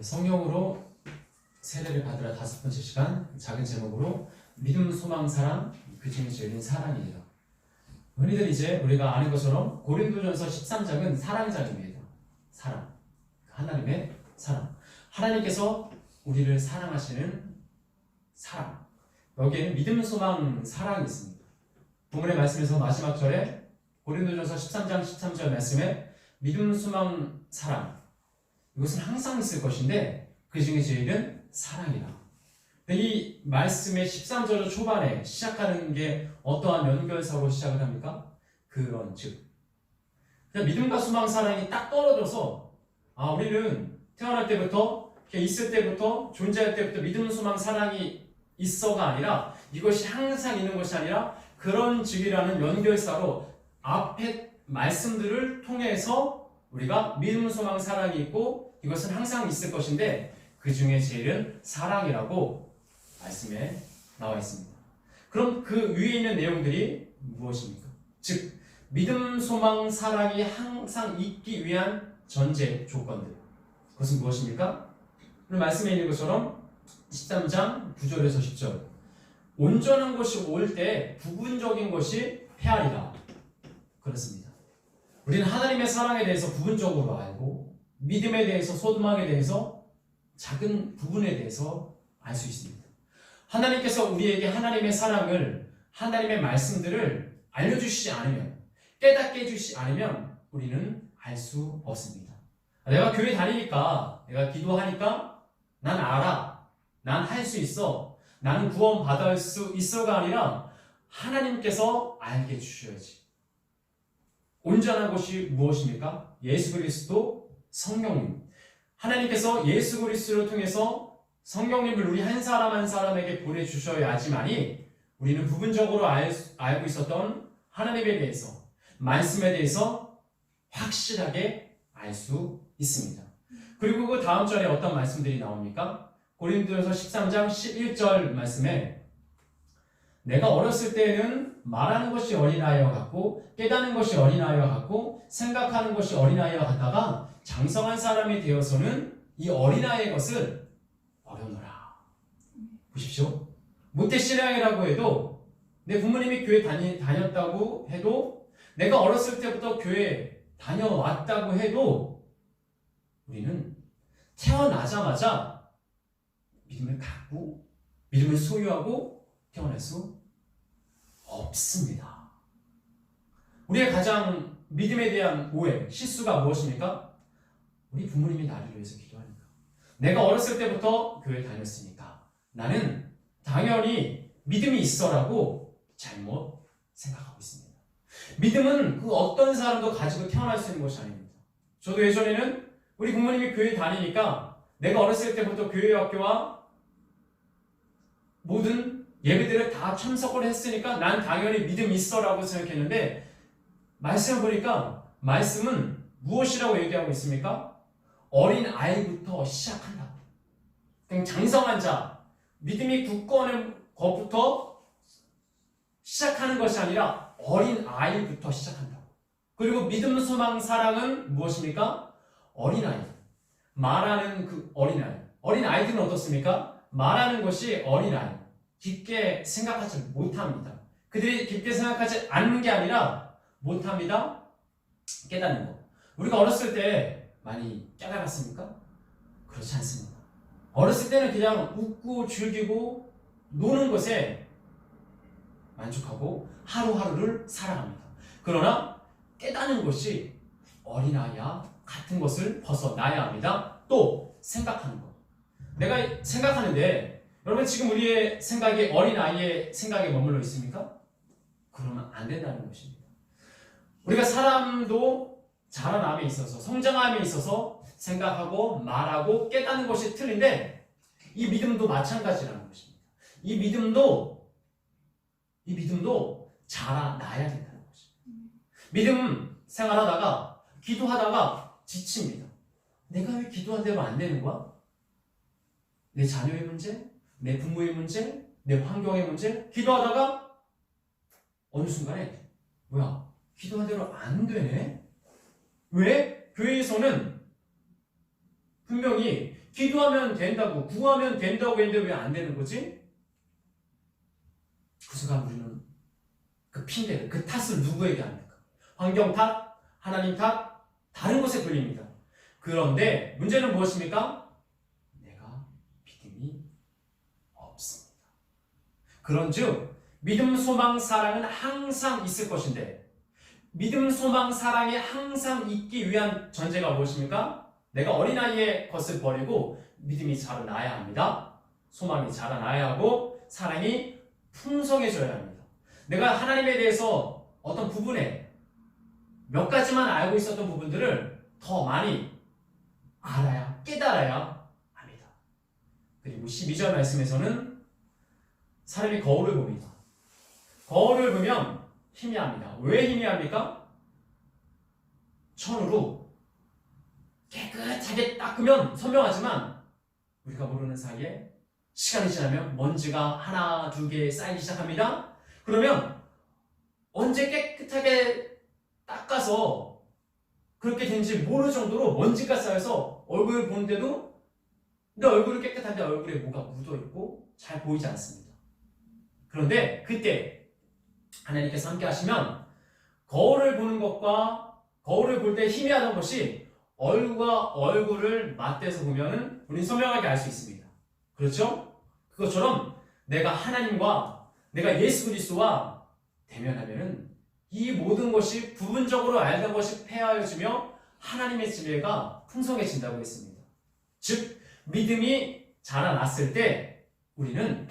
성령으로 세례를 받으라 5번째 시간, 작은 제목으로 믿음, 소망, 사랑, 그 중에서 열린 사랑이에요. 흔히들 이제 우리가 아는 것처럼 고린도전서 13장은 사랑장입니다. 사랑, 하나님의 사랑. 하나님께서 우리를 사랑하시는 사랑. 여기에는 믿음, 소망, 사랑이 있습니다. 본문의 말씀에서 마지막 절에 고린도전서 13장 13절 말씀에 믿음, 소망, 사랑, 이것은 항상 있을 것인데 그 중에 제일은 사랑이다. 이 말씀의 13절 초반에 시작하는 게 어떠한 연결사로 시작을 합니까? 그런 즉 그냥 믿음과 소망, 사랑이 딱 떨어져서 우리는 태어날 때부터 있을 때부터 존재할 때부터 믿음, 소망, 사랑이 있어가 아니라 이것이 항상 있는 것이 아니라 그런 즉이라는 연결사로 앞에 말씀들을 통해서 우리가 믿음, 소망, 사랑이 있고 이것은 항상 있을 것인데 그 중에 제일은 사랑이라고 말씀에 나와 있습니다. 그럼 그 위에 있는 내용들이 무엇입니까? 즉 믿음, 소망, 사랑이 항상 있기 위한 전제 조건들, 그것은 무엇입니까? 오늘 말씀에 있는 것처럼 13장 9절에서 10절 온전한 것이 올 때 부분적인 것이 패하리라. 그렇습니다. 우리는 하나님의 사랑에 대해서 부분적으로 알고 믿음에 대해서, 소망에 대해서 작은 부분에 대해서 알 수 있습니다. 하나님께서 우리에게 하나님의 사랑을, 하나님의 말씀들을 알려주시지 않으면, 깨닫게 해주시지 않으면 우리는 알 수 없습니다. 내가 교회 다니니까, 내가 기도하니까 난 알아, 난 할 수 있어, 나는 구원받을 수 있어가 아니라 하나님께서 알게 해주셔야지. 온전한 것이 무엇입니까? 예수 그리스도, 성령님. 하나님께서 예수 그리스도를 통해서 성령님을 우리 한 사람 한 사람에게 보내주셔야지만이 우리는 부분적으로 알고 있었던 하나님에 대해서, 말씀에 대해서 확실하게 알 수 있습니다. 그리고 그 다음 절에 어떤 말씀들이 나옵니까? 고린도전서 13장 11절 말씀에 내가 어렸을 때는 말하는 것이 어린아이와 같고 깨닫는 것이 어린아이와 같고 생각하는 것이 어린아이와 같다가 장성한 사람이 되어서는 이 어린아이의 것을 어려노라. 보십시오. 모태신앙이라고 해도 내 부모님이 교회 다녔다고 해도 내가 어렸을 때부터 교회 다녀왔다고 해도 우리는 태어나자마자 믿음을 갖고 믿음을 소유하고 태어날 수 없습니다. 우리의 가장 믿음에 대한 오해, 실수가 무엇입니까? 우리 부모님이 나를 위해서 기도하니까, 내가 어렸을 때부터 교회 다녔으니까 나는 당연히 믿음이 있어라고 잘못 생각하고 있습니다. 믿음은 그 어떤 사람도 가지고 태어날 수 있는 것이 아닙니다. 저도 예전에는 우리 부모님이 교회 다니니까 내가 어렸을 때부터 교회 학교와 모든 예배들을 다 참석을 했으니까 난 당연히 믿음이 있어라고 생각했는데 말씀을 보니까 말씀은 무엇이라고 얘기하고 있습니까? 어린 아이부터 시작한다. 그냥 장성한 자, 믿음이 굳건한 것부터 시작하는 것이 아니라 어린 아이부터 시작한다. 그리고 믿음, 소망, 사랑은 무엇입니까? 어린아이. 말하는 그 어린아이. 어린아이들은 어떻습니까? 말하는 것이 어린아이. 깊게 생각하지 못합니다. 그들이 깊게 생각하지 않는 게 아니라 못합니다. 깨닫는 것. 우리가 어렸을 때 많이 깨달았습니까? 그렇지 않습니다. 어렸을 때는 그냥 웃고 즐기고 노는 것에 만족하고 하루하루를 살아갑니다. 그러나 깨닫는 것이 어린아이와 같은 것을 벗어나야 합니다. 또 생각하는 것. 내가 생각하는데 여러분 지금 우리의 생각이 어린아이의 생각에 머물러 있습니까? 그러면 안 된다는 것입니다. 우리가 사람도 자라남에 있어서, 성장함에 있어서 생각하고 말하고 깨닫는 것이 틀린데 이 믿음도 마찬가지라는 것입니다. 이 믿음도 자라나야 된다는 것입니다. 믿음 생활하다가 기도하다가 지칩니다. 내가 왜 기도한 대로 안 되는 거야? 내 자녀의 문제, 내 부모의 문제, 내 환경의 문제, 기도하다가 어느 순간에 뭐야? 기도한 대로 안 되네? 왜? 교회에서는 분명히 기도하면 된다고, 구하면 된다고 했는데 왜 안 되는 거지? 그 순간 우리는 그 핑계를, 그 탓을 누구에게 합니까? 환경 탓, 하나님 탓, 다른 것에 돌립니다. 그런데 문제는 무엇입니까? 내가 믿음이 없습니다. 그런즉 믿음, 소망, 사랑은 항상 있을 것인데, 믿음, 소망, 사랑이 항상 있기 위한 전제가 무엇입니까? 내가 어린아이의 것을 버리고 믿음이 자라나야 합니다. 소망이 자라나야 하고 사랑이 풍성해져야 합니다. 내가 하나님에 대해서 어떤 부분에 몇 가지만 알고 있었던 부분들을 더 많이 알아야, 깨달아야 합니다. 그리고 12절 말씀에서는 사람이 거울을 봅니다. 거울을 보면 희미합니다. 왜 희미합니까? 천으로 깨끗하게 닦으면 선명하지만 우리가 모르는 사이에 시간이 지나면 먼지가 하나, 두 개 쌓이기 시작합니다. 그러면 언제 깨끗하게 닦아서 그렇게 된지 모를 정도로 먼지가 쌓여서 얼굴을 보는데도 내 얼굴이 깨끗한데 얼굴에 뭐가 묻어있고 잘 보이지 않습니다. 그런데 그때 하나님께서 함께 하시면 거울을 보는 것과 거울을 볼 때 희미하던 것이 얼굴과 얼굴을 맞대서 보면 우리는 선명하게 알 수 있습니다. 그렇죠? 그것처럼 내가 하나님과 내가 예수 그리스도와 대면하면은 이 모든 것이 부분적으로 알던 것이 폐하여지며 하나님의 지혜가 풍성해진다고 했습니다. 즉 믿음이 자라났을 때 우리는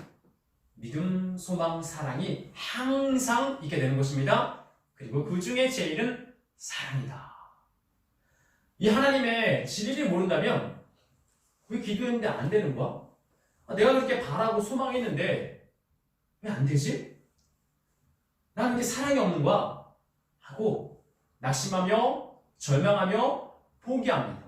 믿음, 소망, 사랑이 항상 있게 되는 것입니다. 그리고 그 중에 제일은 사랑이다. 이 하나님의 진리를 모른다면 왜 기도했는데 안 되는 거야? 내가 그렇게 바라고 소망했는데 왜 안 되지? 나는 왜 사랑이 없는 거야? 하고 낙심하며 절망하며 포기합니다.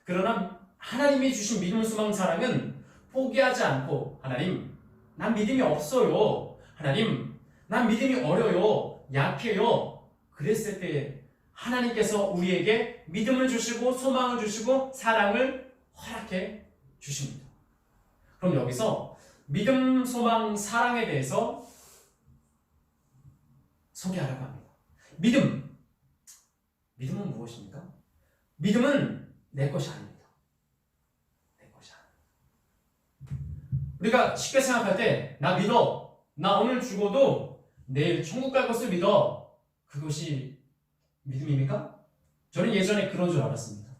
그러나 하나님이 주신 믿음, 소망, 사랑은 포기하지 않고 하나님, 난 믿음이 없어요. 하나님, 난 믿음이 어려요. 약해요. 그랬을 때 하나님께서 우리에게 믿음을 주시고 소망을 주시고 사랑을 허락해 주십니다. 그럼 여기서 믿음, 소망, 사랑에 대해서 소개하려고 합니다. 믿음은 무엇입니까? 믿음은 내 것이 아닙니다. 내 것이 아닙니다. 우리가 쉽게 생각할 때 나 믿어. 나 오늘 죽어도 내일 천국 갈 것을 믿어. 그것이 믿음입니까? 저는 예전에 그런 줄 알았습니다.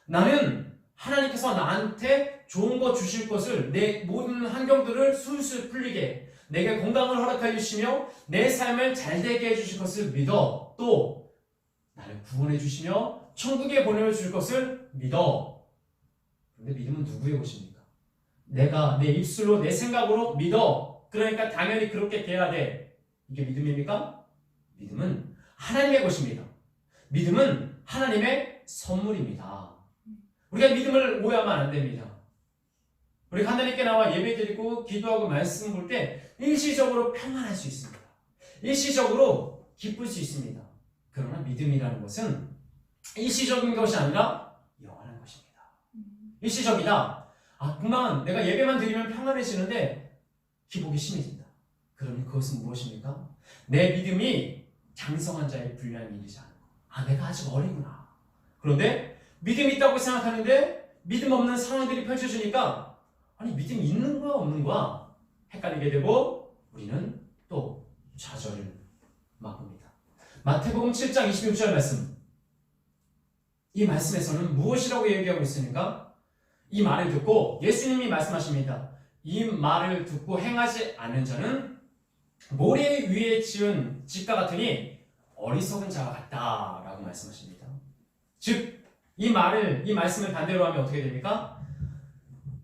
나는 하나님께서 나한테 좋은 것 주실 것을 내 모든 환경들을 술술 풀리게 내게 건강을 허락해 주시며 내 삶을 잘되게 해주실 것을 믿어. 또 나를 구원해 주시며 천국에 보내줄 것을 믿어. 그런데 믿음은 누구의 것입니까? 내가 내 입술로 내 생각으로 믿어. 그러니까 당연히 그렇게 돼야 돼. 이게 믿음입니까? 믿음은 하나님의 것입니다. 믿음은 하나님의 선물입니다. 우리가 믿음을 오해하면 안 됩니다. 우리가 하나님께 나와 예배드리고 기도하고 말씀 볼 때 일시적으로 평안할 수 있습니다. 일시적으로 기쁠 수 있습니다. 그러나 믿음이라는 것은 일시적인 것이 아니라 영원한 것입니다. 일시적이다. 그만 내가 예배만 드리면 평안해지는데 기복이 심해진다. 그러면 그것은 무엇입니까? 내 믿음이 장성한 자의 분량에 이르지 않은 것. 내가 아직 어리구나. 그런데 믿음이 있다고 생각하는데 믿음 없는 상황들이 펼쳐지니까 믿음이 있는 거야 없는 거야 헷갈리게 되고 우리는 또 좌절을 맛봅니다. 마태복음 7장 26절 말씀, 이 말씀에서는 무엇이라고 얘기하고 있습니까? 이 말을 듣고 예수님이 말씀하십니다. 이 말을 듣고 행하지 않는 자는 모래 위에 지은 집과 같으니 어리석은 자와 같다라고 말씀하십니다. 즉 이 말씀을 반대로 하면 어떻게 됩니까?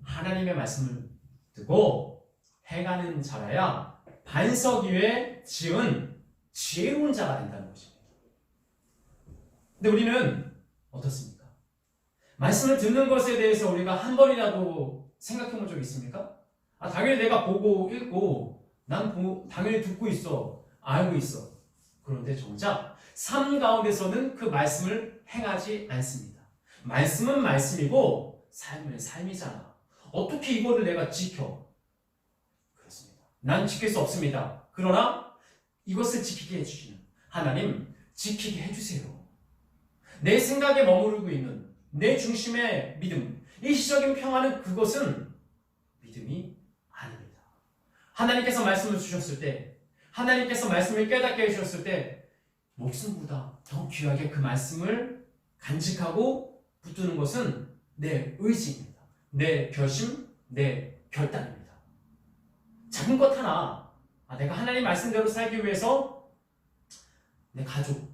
하나님의 말씀을 듣고 행하는 자라야 반석 위에 지은 지혜로운 자가 된다는 것입니다. 근데 우리는 어떻습니까? 말씀을 듣는 것에 대해서 우리가 한 번이라도 생각해 본 적이 있습니까? 당연히 내가 보고 읽고 난 당연히 듣고 있어. 알고 있어. 그런데 정작 삶 가운데서는 그 말씀을 행하지 않습니다. 말씀은 말씀이고 삶의 삶이잖아. 어떻게 이거를 내가 지켜? 그렇습니다. 난 지킬 수 없습니다. 그러나 이것을 지키게 해주시는 하나님, 지키게 해주세요. 내 생각에 머무르고 있는 내 중심의 믿음, 일시적인 평화는 그것은 믿음이 아닙니다. 하나님께서 말씀을 주셨을 때, 하나님께서 말씀을 깨닫게 해주셨을 때 목숨보다 더 귀하게 그 말씀을 간직하고 붙드는 것은 내 의지입니다. 내 결심, 내 결단입니다. 작은 것 하나, 내가 하나님 말씀대로 살기 위해서 내 가족,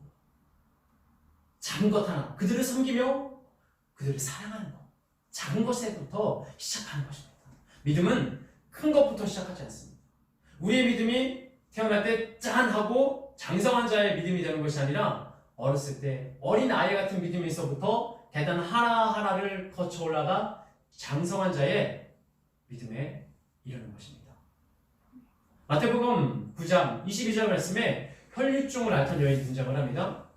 작은 것 하나, 그들을 섬기며 그들을 사랑하는 것, 작은 것에부터 시작하는 것입니다. 믿음은 큰 것부터 시작하지 않습니다. 우리의 믿음이 태어날 때 짠 하고 장성한 자의 믿음이 되는 것이 아니라 어렸을 때 어린 아이 같은 믿음에서부터 계단 하나하나를 거쳐 올라가 장성한 자의 믿음에 이르는 것입니다. 마태복음 9장 22절 말씀에 혈류증을 앓던 여인이 등장을 합니다.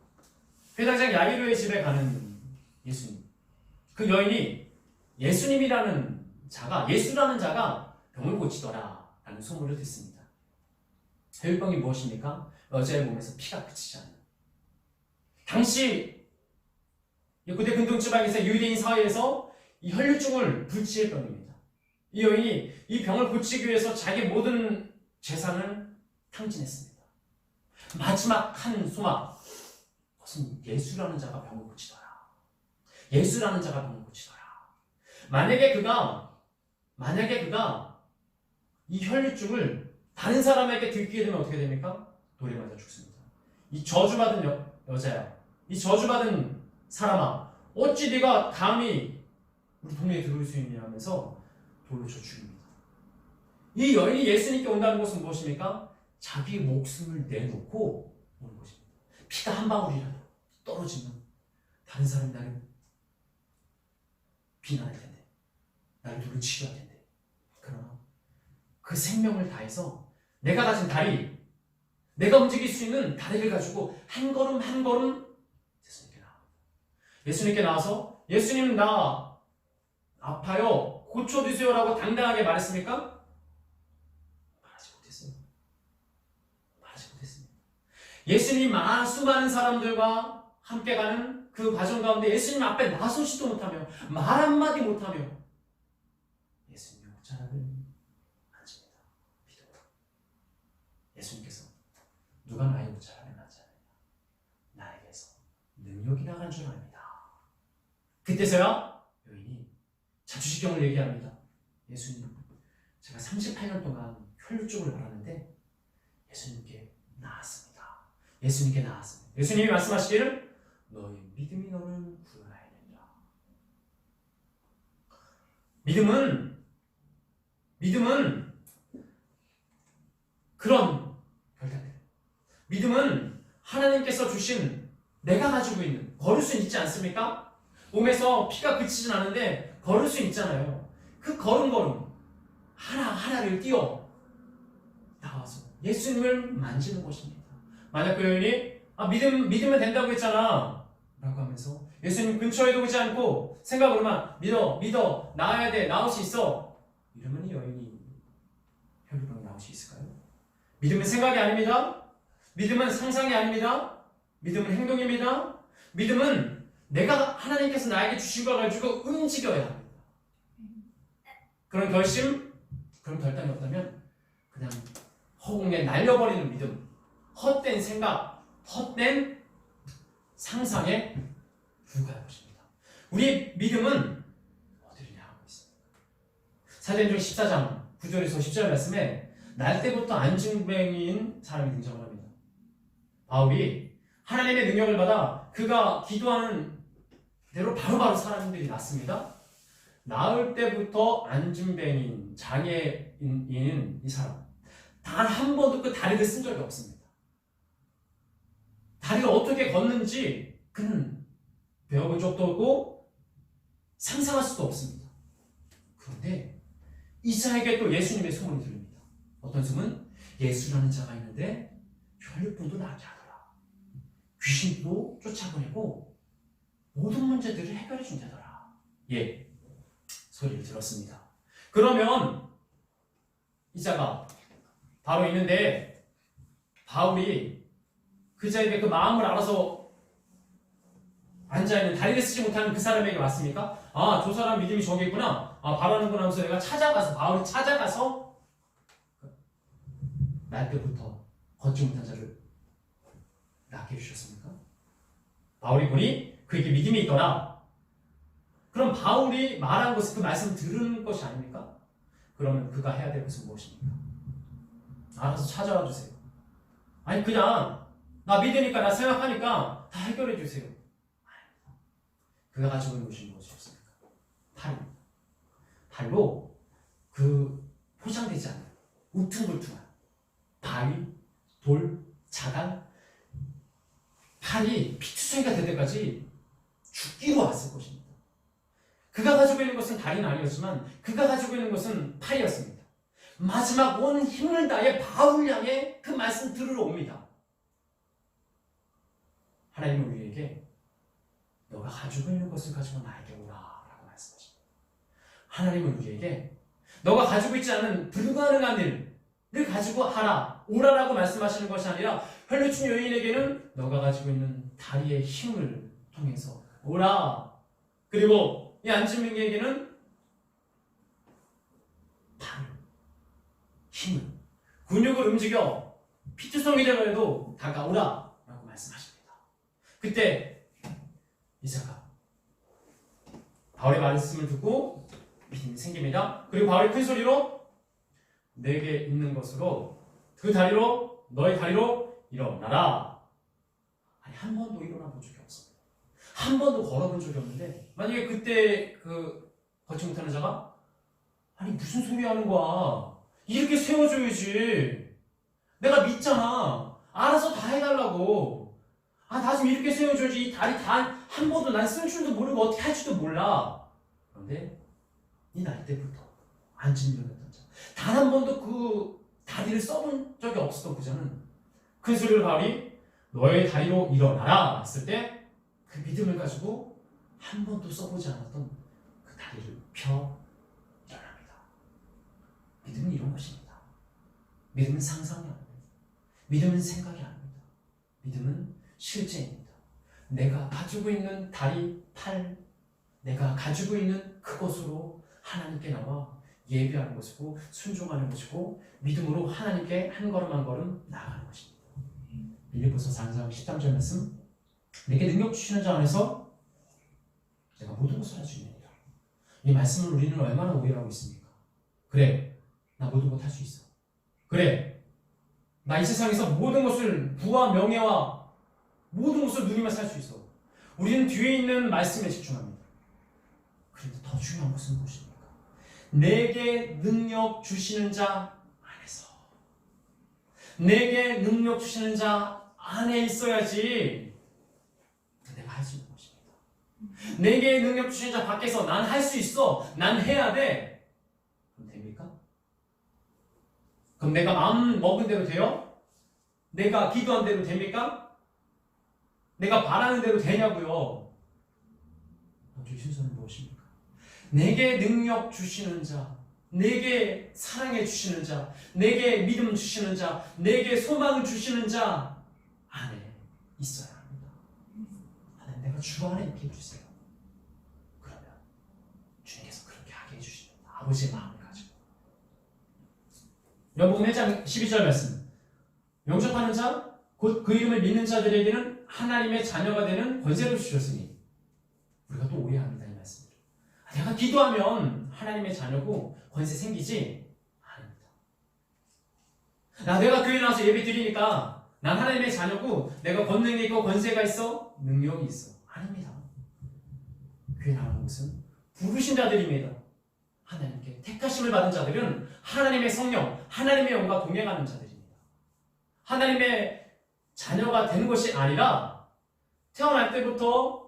회당장 야이로의 집에 가는 예수님. 그 여인이 예수님이라는 자가, 예수라는 자가 병을 고치더라 라는 소문을 듣습니다. 혈병이 무엇입니까? 여자의 몸에서 피가 그치지 않는. 당시 고대 근동지방에서 유대인 사회에서 이 혈류증을 불치의 병입니다. 이 여인이 이 병을 고치기 위해서 자기 모든 재산을 탕진했습니다. 마지막 한 소망, 그것은 예수라는 자가 병을 고치더라. 예수라는 자가 병을 고치더라. 만약에 그가 이 혈류증을 다른 사람에게 들키게 되면 어떻게 됩니까? 돌에 맞아 죽습니다. 이 저주받은 여자야, 이 저주받은 사람아, 어찌 네가 감히 우리 동네에 들어올 수 있냐 하면서 돌로 쳐 죽입니다. 이 여인이 예수님께 온다는 것은 무엇입니까? 자기 목숨을 내놓고 오는 것입니다. 피가 한 방울이라도 떨어지면 다른 사람이 나를 비난할 텐데, 나를 돌로 치려 할 텐데, 그러나 그 생명을 다해서 내가 가진 다리, 내가 움직일 수 있는 다리를 가지고 한 걸음 한 걸음 예수님께 나옵니다. 예수님께 나와서 예수님 나 아파요, 고쳐주세요 라고 당당하게 말했습니까? 말하지 못했습니다. 예수님이 수많은 사람들과 함께 가는 그 과정 가운데 예수님 앞에 나서지도 못하며 말 한마디 못하며 예수님의 옷자락을 만집니다. 믿어요. 예수님께서 누가 나의 옷자락을 만지느냐, 나에게서 능력이 나간 줄 압니다. 그때서야 여인이 자주시경을 얘기합니다. 예수님, 제가 38년 동안 혈류증을 앓았는데 예수님께 나았습니다. 예수님이 말씀하시기를 너의 믿음이 너를 구원하였느니라. 믿음은 그런 결단이에요. 믿음은 하나님께서 주신 내가 가지고 있는, 걸을 수 있지 않습니까? 몸에서 피가 그치진 않은데 걸을 수 있잖아요. 그 걸음 하나를 뛰어 나와서 예수님을 만지는 것입니다. 만약 그 여인이 믿으면 된다고 했잖아 라고 하면서 예수님 근처에도 오지 않고 생각으로만 믿어 나아야 돼, 나올 수 있어, 이러면 이 여인이 혈류병이 나올 수 있을까요? 믿음은 생각이 아닙니다. 믿음은 상상이 아닙니다. 믿음은 행동입니다. 믿음은 내가 하나님께서 나에게 주신 걸 가지고 움직여야 합니다. 그런 결심, 그런 결단이 없다면 그냥 허공에 날려버리는 믿음, 헛된 생각, 헛된 상상에 불과한 것입니다. 우리의 믿음은 어디를 향하고 있습니까? 사도행전 14장 9절에서 10절 말씀에 날 때부터 안진뱅이인 사람이 등장을 합니다. 바울이 하나님의 능력을 받아 그가 기도하는 대로 바로바로 사람들이 낫습니다. 나을 때부터 안진뱅이인 장애인인 이 사람, 단 한 번도 그 다리를 쓴 적이 없습니다. 다리를 어떻게 걷는지 그는 배워본 적도 없고 상상할 수도 없습니다. 그런데 이 자에게 또 예수님의 소문이 들립니다. 어떤 소문? 예수라는 자가 있는데 혈류병도 나게 하더라. 귀신도 쫓아보내고 모든 문제들을 해결해 준다더라. 소리를 들었습니다. 그러면 이자가 바로 있는데 바울이 그 자리에 그 마음을 알아서 앉아있는 다리를 쓰지 못하는 그 사람에게 왔습니까? 아, 저 사람 믿음이 저기 있구나. 아, 바라는구나 하면서 내가 바울이 찾아가서 날 때부터 걷지 못한 자를 낫게 해주셨습니까? 바울이 보니 그에게 믿음이 있더라. 그럼 바울이 말한 것은 그 말씀을 들은 것이 아닙니까? 그러면 그가 해야 될 것은 무엇입니까? 알아서 찾아와 주세요. 아니 그냥 나 믿으니까 나 생각하니까 다 해결해 주세요. 그가 가지고 있는 것이 무엇이었습니까? 팔입니다. 팔로 그 포장되지 않은 울퉁불퉁한 바위, 돌, 자갈, 팔이 피투성이가 될 때까지 죽기로 왔을 것입니다. 그가 가지고 있는 것은 다리는 아니었지만 그가 가지고 있는 것은 팔이었습니다. 마지막 온 힘을 다해 바울 향해 그 말씀 들으러 옵니다. 하나님은 우리에게 너가 가지고 있는 것을 가지고 나에게 오라 라고 말씀하십니다. 하나님은 우리에게 너가 가지고 있지 않은 불가능한 일을 가지고 하라, 오라라고 말씀하시는 것이 아니라 혈루증 여인에게는 너가 가지고 있는 다리의 힘을 통해서 오라. 그리고 이 안진민에게는 팔, 힘을, 근육을 움직여 피투성이 되더라도 다가오라 라고 말씀하십니다. 그때 이사가 바울의 말씀을 듣고 믿음이 생깁니다. 그리고 바울이 큰 소리로 내게 있는 것으로 그 다리로 너의 다리로 일어나라. 아니 한 번도 일어나 본 적이 없습니다. 한 번도 걸어본 적이 없는데 만약에 그때 그 걷지 못하는 자가 아니 무슨 소리 하는 거야. 이렇게 세워줘야지. 내가 믿잖아. 알아서 다 해달라고. 아, 나 좀 이렇게 세워줘야지. 이 다리 다 한 번도 난 쓸 줄도 모르고 어떻게 할지도 몰라. 그런데 이 나이 때부터 안 진정했던 자, 단 한 번도 그 다리를 써본 적이 없었던 그 자는 큰 소리로 바울이 너의 다리로 일어나라 했을 때 그 믿음을 가지고 한 번도 써보지 않았던 그 다리를 펴 일어납니다. 믿음은 이런 것입니다. 믿음은 상상이 아닙니다. 믿음은 생각이 아닙니다. 믿음은 실제입니다. 내가 가지고 있는 다리, 팔, 내가 가지고 있는 그것으로 하나님께 나와 예배하는 것이고 순종하는 것이고 믿음으로 하나님께 한 걸음 한 걸음 나아가는 것입니다. 빌립보서 4장 13절 말씀, 내게 능력 주시는 자 안에서 내가 모든 것을 할 수 있느니라. 이 말씀을 우리는 얼마나 오해하고 있습니까? 그래, 나 모든 것 할 수 있어. 그래, 나 이 세상에서 모든 것을 부와 명예와 모든 것을 누리며 살 수 있어. 우리는 뒤에 있는 말씀에 집중합니다. 그런데 더 중요한 것은 무엇입니까? 내게 능력 주시는 자 안에서, 내게 능력 주시는 자 안에 있어야지 내가 할 수 있는 것입니다. 내게 능력 주시는 자 밖에서 난 할 수 있어, 난 해야 돼. 그럼 됩니까? 그럼 내가 마음 먹은 대로 돼요? 내가 기도한 대로 됩니까? 내가 바라는 대로 되냐고요? 주신서는 무엇입니까? 내게 능력 주시는 자, 내게 사랑해 주시는 자, 내게 믿음 주시는 자, 내게 소망을 주시는 자 안에 있어야 합니다. 하나님, 내가 주 안에 있게 해주세요. 그러면 주님께서 그렇게 하게 해주십니다. 아버지의 마음을 가지고. 요한복음 1장 12절 말씀, 영접하는 자, 곧 그 이름을 믿는 자들에게는 하나님의 자녀가 되는 권세를 주셨으니, 우리가 또 오해합니다. 이 말씀을. 내가 기도하면 하나님의 자녀고 권세 생기지? 아닙니다. 내가 교회 나와서 예배 드리니까 난 하나님의 자녀고 내가 권능이 있고 권세가 있어? 능력이 있어? 아닙니다. 교회 나오는 것은 부르신 자들입니다. 하나님께 택하심을 받은 자들은 하나님의 성령, 하나님의 영과 동행하는 자들입니다. 하나님의 자녀가 되는 것이 아니라 태어날 때부터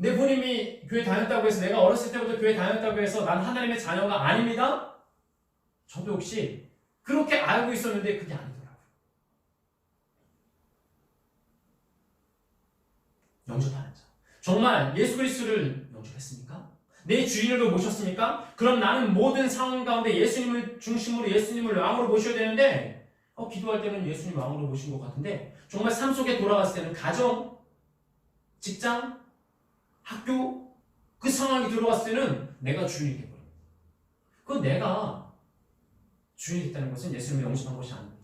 내 부모님이 교회 다녔다고 해서, 내가 어렸을 때부터 교회 다녔다고 해서 난 하나님의 자녀가 아닙니다. 저도 혹시 그렇게 알고 있었는데 그게 아니더라고요. 영접하는 자, 정말 예수 그리스도를 영접했습니까? 내 주인으로 모셨습니까? 그럼 나는 모든 상황 가운데 예수님을 중심으로 예수님을 왕으로 모셔야 되는데 기도할 때는 예수님 왕으로 모신 것 같은데 정말 삶 속에 돌아갔을 때는 가정, 직장, 학교 그 상황이 들어왔을 때는 내가 주인이 되어버립니다. 그건 내가 주인이 됐다는 것은 예수님을 영접한 것이 아닙니다.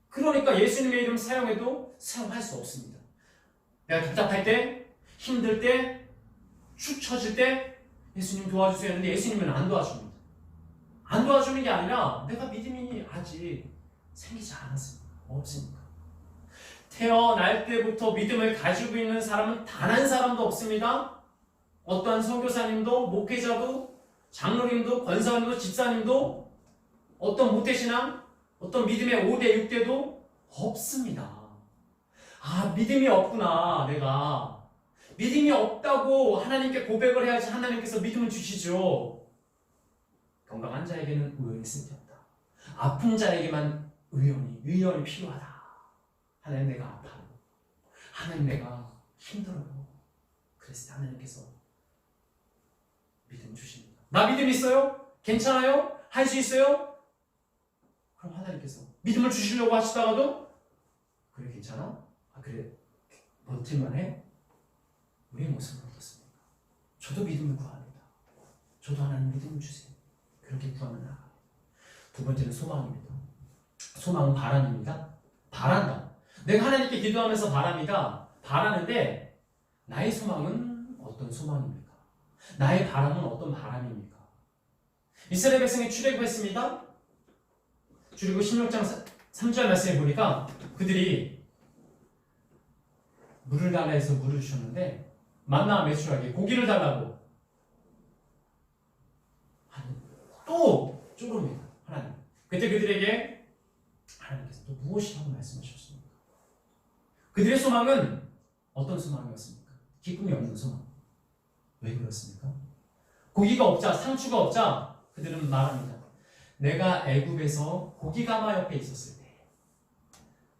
그러니까 예수님의 이름 사용해도 사용할 수 없습니다. 내가 답답할 때, 힘들 때, 축 처질 때 예수님 도와주세요 했는데 예수님은 안 도와줍니다. 안 도와주는 게 아니라 내가 믿음이 아직 생기지 않았습니다. 없습니다. 태어날 때부터 믿음을 가지고 있는 사람은 단 한 사람도 없습니다. 어떠한 선교사님도 목회자도 장로님도 권사님도 집사님도 어떤 모태신앙 어떤 믿음의 5대 6대도 없습니다. 믿음이 없구나. 내가 믿음이 없다고 하나님께 고백을 해야지 하나님께서 믿음을 주시죠. 건강한 자에게는 의원이 쓸데없다. 아픈 자에게만 의원이 필요하다. 하나님 내가 아파요. 하나님 내가 힘들어요. 그래서 하나님께서 믿음 주십니다. 나 믿음 있어요? 괜찮아요? 할 수 있어요? 그럼 하나님께서 믿음을 주시려고 하시다가도 그래 괜찮아? 그래 버틸만 해? 우리의 모습은 어떻습니까? 저도 믿음을 구합니다. 저도 하나님 믿음을 주세요. 그렇게 구하면 나아가요. 두 번째는 소망입니다. 소망은 바람입니다. 바란다. 내가 하나님께 기도하면서 바랍니다. 바라는데 나의 소망은 어떤 소망입니까? 나의 바람은 어떤 바람입니까? 이스라엘 백성이 출애굽했습니다. 출애굽 16장 3절 말씀에 보니까 그들이 물을 달라 해서 물을 주셨는데 만나 메추라기 고기를 달라고 또 쪼릅니다. 하나님. 그때 그들에게 하나님께서 또 무엇이라고 말씀하셨습니까? 그들의 소망은 어떤 소망이었습니까? 기쁨이 없는 소망. 왜 그렇습니까? 고기가 없자 상추가 없자 그들은 말합니다. 내가 애굽에서 고기가마 옆에 있었을 때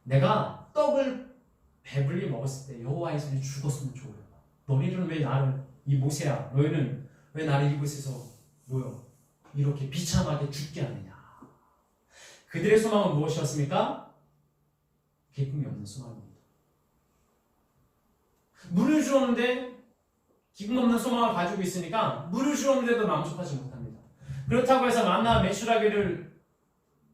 내가 떡을 배불리 먹었을 때 여호와의 손에 죽었으면 좋으려나. 너희는 왜 나를 이 모세야 너희는 왜 나를 이곳에서 모여 이렇게 비참하게 죽게 하느냐. 그들의 소망은 무엇이었습니까? 기쁨이 없는 소망입니다. 물을 주었는데 기쁨 없는 소망을 가지고 있으니까 물을 주었는데도 만족하지 못합니다. 그렇다고 해서 만나 메추라기를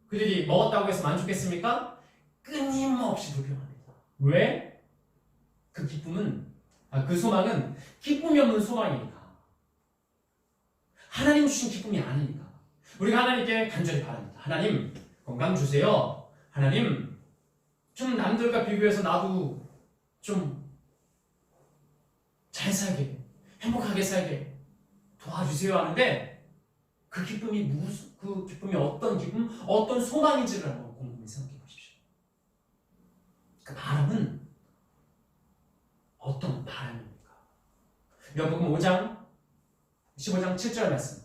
그들이 먹었다고 해서 만족했습니까? 끊임없이 불평합니다. 왜? 그 기쁨은 그 소망은 기쁨이 없는 소망이니까. 하나님 주신 기쁨이 아니니까. 우리가 하나님께 간절히 바랍니다. 하나님 건강 주세요. 하나님 좀 남들과 비교해서 나도 좀 잘 살게 행복하게 살게 도와주세요 하는데 그 기쁨이 그 기쁨이 어떤 기쁨, 어떤 소망인지를 한번 곰곰이 생각해 보십시오. 그 바람은 어떤 바람입니까? 요한복음 5장 15장 7절 말씀.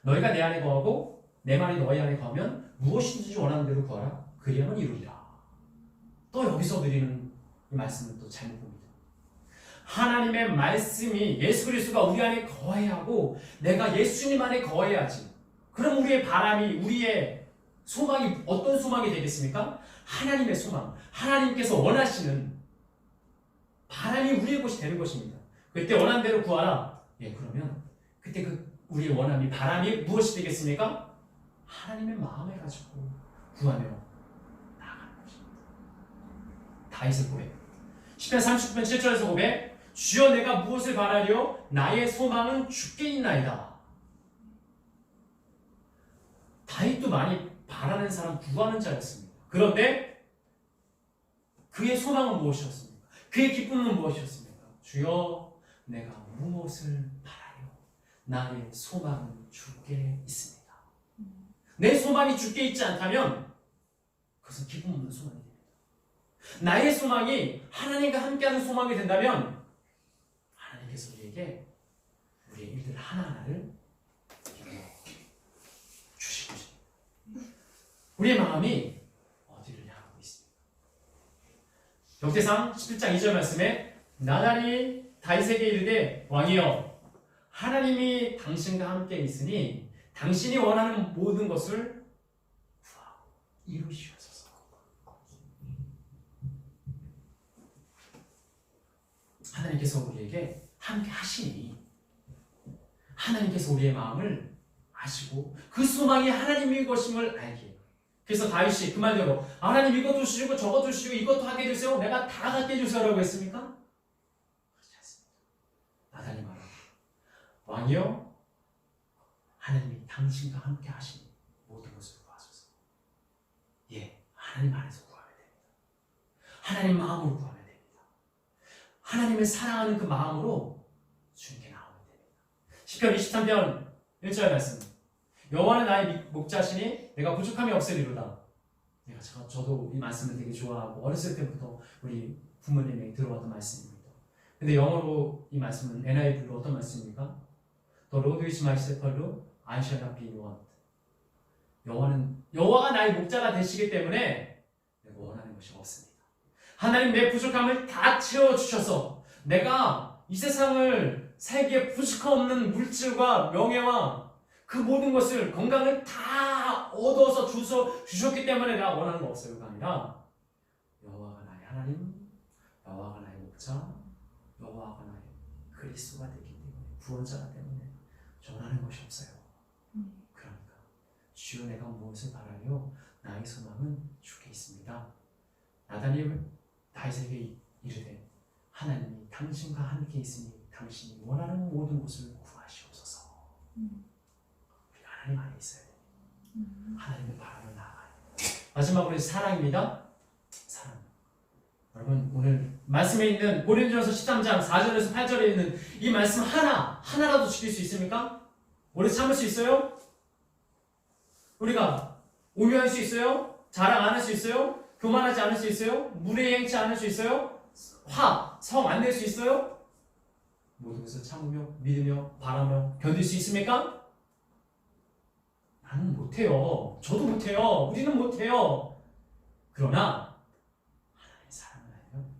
너희가 내 안에 거하고 내 말이 너희 안에 거하면 무엇이든지 원하는 대로 구하라. 그리하면 이루리라. 또 여기서 드리는 이 말씀은 또 잘못 봅니다. 하나님의 말씀이 예수 그리스도가 우리 안에 거해야 하고 내가 예수님 안에 거해야지. 그럼 우리의 바람이 우리의 소망이 어떤 소망이 되겠습니까? 하나님의 소망. 하나님께서 원하시는 바람이 우리의 것이 되는 것입니다. 그때 원하는 대로 구하라. 그러면 그때 그 우리의 원함이 바람이 무엇이 되겠습니까? 하나님의 마음을 가지고 구하며 나아가는 것입니다. 다윗의 고백. 10편 39편 7절에서 고백. 주여 내가 무엇을 바라리요? 나의 소망은 주께 있나이다. 다윗도 많이 바라는 사람, 구하는 자였습니다. 그런데 그의 소망은 무엇이었습니까? 그의 기쁨은 무엇이었습니까? 주여 내가 무엇을 바라리요? 나의 소망은 주께 있습니다. 내 소망이 주께 있지 않다면 그것은 기쁨 없는 소망이 됩니다. 나의 소망이 하나님과 함께하는 소망이 된다면 하나님께서 우리에게 우리의 일들 하나하나를 주실 것입니다. 우리의 마음이 어디를 향하고 있습니까? 역대상 11장 2절 말씀에 나단이 다윗에게 이르되 왕이여 하나님이 당신과 함께 있으니 당신이 원하는 모든 것을 구하고 이루시옵소서. 하나님께서 우리에게 함께 하시니 하나님께서 우리의 마음을 아시고 그 소망이 하나님의 것임을 알게 해요. 그래서 다윗이 그 말대로 하나님 이것도 주시고 저것도 주시고 이것도 하게 해주세요. 내가 다 갖게 해주세요라고 했습니까? 그렇지 않습니다. 나단이 말합니다. 왕이여 하나님이 당신과 함께 하시니 모든 것을 구하소서. 예, 하나님 안에서 구하면 됩니다. 하나님 마음으로 구하면 됩니다. 하나님을 사랑하는 그 마음으로 주님께 나오면 됩니다. 시편 23편 1절 말씀. 여호와는 나의 목자시니 내가 부족함이 없으리로다. 저도 이 말씀을 되게 좋아하고 어렸을 때부터 우리 부모님에게 들어왔던 말씀입니다. 근데 영어로 이 말씀은 NIV로 어떤 말씀입니까? The Lord is my shepherd, I shall not be in want. 여호와가 나의 목자가 되시기 때문에 내가 원하는 것이 없습니다. 하나님 내 부족함을 다 채워주셔서 내가 이 세상을 살기에 부족함 없는 물질과 명예와 그 모든 것을 건강을 다 얻어서 주셨기 때문에 내가 원하는 거 없어요가 아니라 여호와가 나의 하나님, 여호와가 나의 목자, 여호와가 나의 그리스도가 되기 때문에 구원자가 때문에 원하는 것이 없어요. 그러니까 주여 내가 무엇을 바라요? 나의 소망은 주께 있습니다. 나단이 다윗에게 이르되 하나님이 당신과 함께 있으니 당신이 원하는 모든 것을 구하시옵소서. 우리가 하나님 안에 있어야 됩니다. 하나님을 바라며 나아가요. 마지막으로 사랑입니다. 사랑. 여러분 오늘 말씀에 있는 고린도전서 13장 4절에서 8절에 있는 이 말씀 하나라도 지킬 수 있습니까? 오래 참을 수 있어요? 우리가 오묘할 수 있어요? 자랑 안 할 수 있어요? 교만하지 않을 수 있어요? 무례행치 않을 수 있어요? 성 안 낼 수 있어요? 모든 것을 참으며 믿으며 바라며 견딜 수 있습니까? 나는 못해요. 저도 못해요. 우리는 못해요. 그러나 하나님의 사랑을 알면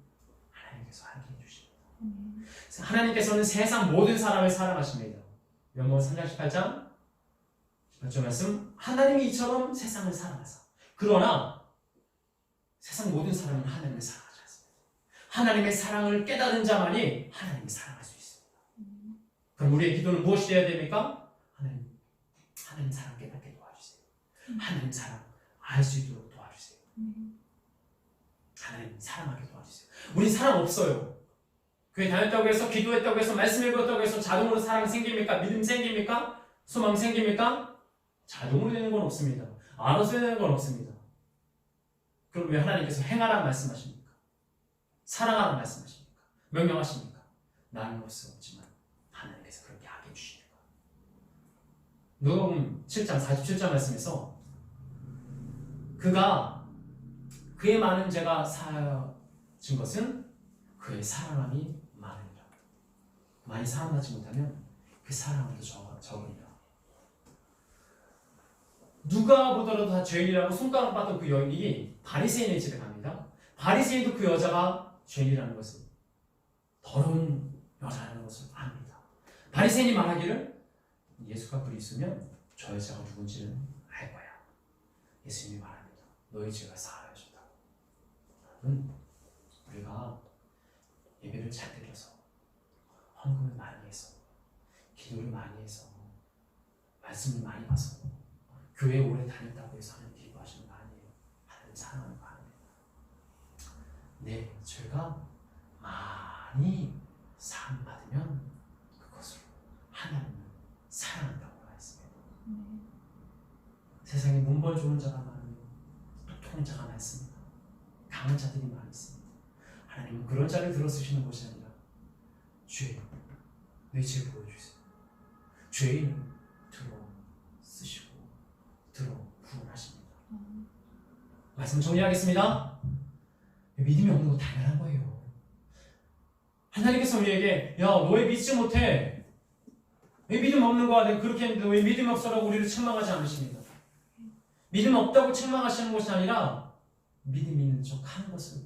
하나님께서 함께 해주십니다. 하나님께서는 세상 모든 사람을 사랑하십니다. 요한복음 3장 18장 18절 말씀, 하나님이 이처럼 세상을 사랑하사 그러나 세상 모든 사람은 하나님을 사랑하지 않습니다. 하나님의 사랑을 깨달은 자만이 하나님을 사랑할 수 있습니다. 그럼 우리의 기도는 무엇이 되어야 됩니까? 하나님 사랑 깨닫게 도와주세요. 하나님 사랑 알 수 있도록 도와주세요. 하나님 사랑하게 도와주세요. 우리 사랑 없어요. 교회 다녔다고 해서 기도했다고 해서 말씀 읽었다고 해서 자동으로 사랑 생깁니까? 믿음 생깁니까? 소망 생깁니까? 자동으로 되는 건 없습니다. 알아서 되는 건 없습니다. 그럼 왜 하나님께서 행하라는 말씀하십니까? 사랑하라는 말씀하십니까? 명령하십니까? 나는 할 수 없지만 하나님께서 그렇게 하게 해주시는 거예요. 누가복음 7장 47절 말씀에서 그가 그의 많은 죄가 사하여진 것은 그의 사랑함이 많으니라. 많이 사랑하지 못하면 그 사랑함도 적으리라. 누가 보더라도 다 죄인이라고 손가락 받던 그 여인이 바리새인의 집에 갑니다. 바리새인도 그 여자가 죄인이라는 것을, 더러운 여자라는 것을 압니다. 바리새인이 말하기를 예수가 그리스도면 저 여자가 누군지는 알 거야. 예수님이 말합니다. 너희 죄가 사하여졌다고. 여러분, 우리가 예배를 잘 드려서, 헌금을 많이 해서, 기도를 많이 해서, 말씀을 많이 봐서, 교회에 오래 다녔다고 해서 하나님 기뻐하시는 거 아니에요. 하나님 사랑하는 거 아니에요. 내 죄가 많이 사함받으면 그것을 하나님은 사랑한다고 말씀해요. 세상에 문벌 좋은 자가 많으며 똑똑한 자가 많습니다. 강한 자들이 많이 있습니다. 하나님은 그런 자를 들어 쓰시는 것이 아니라 죄인, 내 죄를 보여주세요. 죄인을 들어 쓰시고 들어 구원하십니다. 말씀 정리하겠습니다. 믿음이 없는 거 당연한 거예요. 하나님께서 우리에게 야, 너 왜 믿지 못해? 왜 믿음 없는 거야? 내가 그렇게 했는데 왜 믿음 없어라고 우리를 책망하지 않으십니다. 믿음 없다고 책망하시는 것이 아니라 믿음 있는 척 하는 것을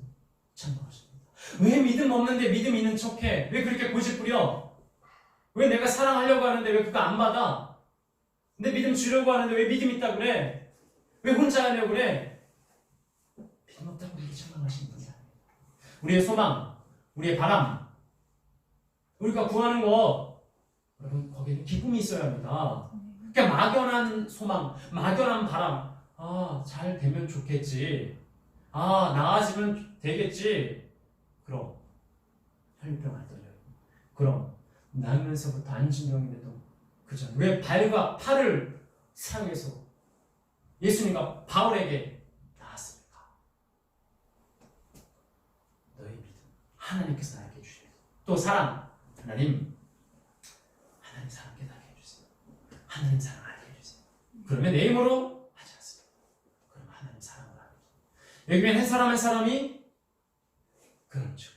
책망하십니다. 왜 믿음 없는데 믿음 있는 척해? 왜 그렇게 고집부려? 왜 내가 사랑하려고 하는데 왜 그거 안 받아? 내 믿음 주려고 하는데 왜 믿음 있다 그래? 왜 혼자 하려고 그래? 믿음 없다고 이렇게 절망하시는 분이 아니에요. 우리의 소망, 우리의 바람, 우리가 구하는 거, 여러분 거기에 기쁨이 있어야 합니다. 그러니까 막연한 소망, 막연한 바람, 잘 되면 좋겠지. 나아지면 되겠지. 그럼 혈병 안 떨려요. 그럼 나면서부터 안진병인데도 그죠? 왜 발과 팔을 사용해서 예수님과 바울에게 나았습니까? 너희 믿음 하나님께서 나에게 주시면 또 사랑 하나님 사랑 깨닫게 해주세요. 하나님 사랑 알게 해주세요. 그러면 내 힘으로 하지 않습니다. 그럼 하나님 사랑을 알게 해주세요. 여기면 한 사람이 그렇죠.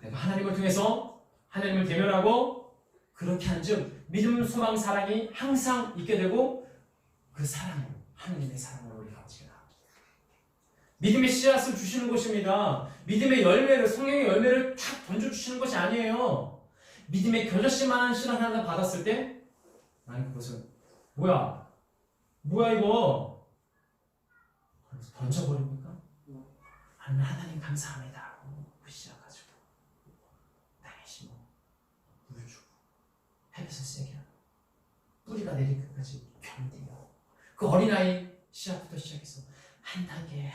내가 하나님을 통해서 하나님을 대면하고 그렇게 한즉 믿음, 소망, 사랑이 항상 있게 되고 그 사랑으로 하나님의 사랑으로 우리가 아버지가 나옵니다. 믿음의 씨앗을 주시는 것입니다. 믿음의 열매를 성령의 열매를 탁 던져주시는 것이 아니에요. 믿음의 겨자씨만한 씨를 하나 받았을 때 나는 그것을 뭐야 이거 던져버립니까? 하나님 감사합니다 하고 그 시작가지고 땅에 심어 물 주고 햇빛을 세게 하고 뿌리가 내릴 끝까지 견디며 그 어린아이 시작부터 시작해서 한 단계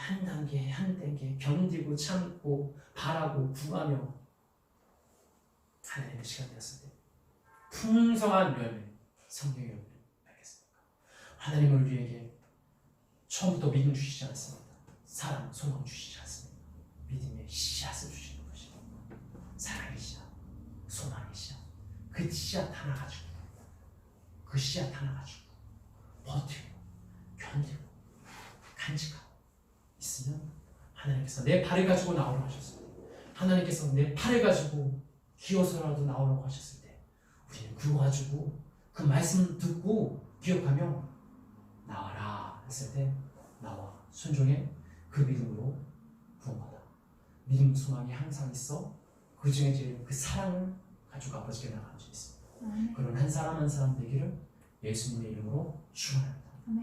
견디고 참고 바라고 구하며 하나님의 시간 되었을 때 풍성한 열매, 성령의 열매를 맺겠습니다. 하나님은 우리에게 처음부터 믿음 주시지 않습니다. 사랑, 소망 주시지 않습니다. 믿음의 씨앗을 주시는 것입니다. 사랑의 씨앗, 소망의 씨앗, 그 씨앗 하나 가지고 버티고 견디고 간직하고 있으면 하나님께서 내 팔을 가지고 나오라고 하셨습니다. 하나님께서 내 팔을 가지고 기어서라도 나오라고 하셨을 때 우리는 그거 가지고 그 말씀 듣고 기억하며 나와라 했을 때 나와 순종해 그 믿음으로 구원받아. 믿음 소망이 항상 있어 그 중에 제일 그 사랑을 가지고 아버지께 나아갈 수 있습니다. 그런 한 사람 되기를 예수님의 이름으로 축원합니다.